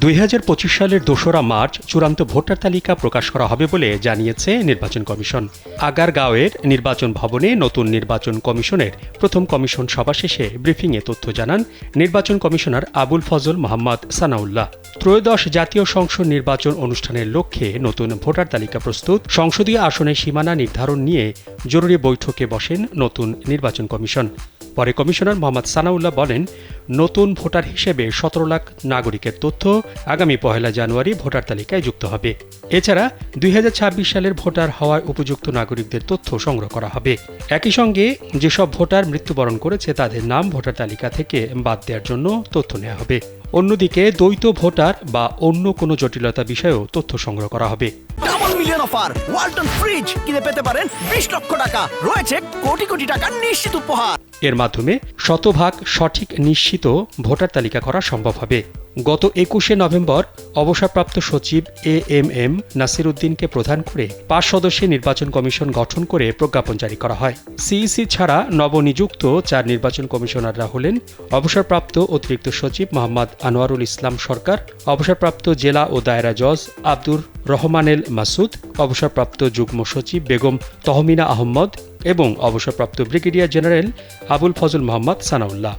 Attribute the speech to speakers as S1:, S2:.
S1: 2025 সালের 2রা মার্চ চূড়ান্ত ভোটার তালিকা প্রকাশ করা হবে বলে জানিয়েছে নির্বাচন কমিশন। আগারগাঁওয়ের নির্বাচন ভবনে নতুন নির্বাচন কমিশনের প্রথম কমিশন সভা শেষে ব্রিফিংয়ে তথ্য জানান নির্বাচন কমিশনার আবুল ফজল মোহাম্মদ সানাউল্লাহ। ত্রয়োদশ জাতীয় সংসদ নির্বাচন অনুষ্ঠানের লক্ষ্যে নতুন ভোটার তালিকা প্রস্তুত, সংসদীয় আসনের সীমানা নির্ধারণ নিয়ে জরুরি বৈঠকে বসেন নতুন নির্বাচন কমিশন। পরে কমিশনার মোহাম্মদ সানাউল্লাহ বলেন, নতুন ভোটার হিসেবে 17 লাখ নাগরিকের তথ্য আগামী 1 জানুয়ারি ভোটার তালিকায় যুক্ত হবে। এছাড়া 2026 সালের ভোটার হওয়ার উপযুক্ত নাগরিকদের তথ্য সংগ্রহ করা হবে। একই সঙ্গে যেসব ভোটার মৃত্যুবরণ করেছে তাদের নাম ভোটার তালিকা থেকে বাদ দেওয়ার জন্য তথ্য নেওয়া হবে। অন্যদিকে দ্বৈত ভোটার বা অন্য কোনো জটিলতা বিষয়েও তথ্য সংগ্রহ করা হবে।
S2: Double million offer Walton fridge কিনে পেতে পারেন 20 লক্ষ টাকা, রয়েছে কোটি কোটি টাকার নিশ্চিত উপহার।
S1: এর মাধ্যমে শতভাগ সঠিক নিশ্চিত ভোটার তালিকা করা সম্ভব হবে। গত 21শে নভেম্বর অবসরপ্রাপ্ত সচিব এএমএম নাসির উদ্দিনকে প্রধান করে 5 সদস্যের নির্বাচন কমিশন গঠন করে প্রজ্ঞাপন জারি করা হয়। সিইসি ছাড়া নবনিযুক্ত 4 নির্বাচন কমিশনাররা হলেন অবসরপ্রাপ্ত অতিরিক্ত সচিব মোহাম্মদ আনোয়ারুল ইসলাম সরকার, অবসরপ্রাপ্ত জেলা ও দায়রা জজ আব্দুর রহমানেল মাসুদ, অবসরপ্রাপ্ত যুগ্ম সচিব বেগম তহমিনা আহমদ এবং অবসরপ্রাপ্ত ব্রিগেডিয়ার জেনারেল আবুল ফজল মোহাম্মদ সানাউল্লাহ।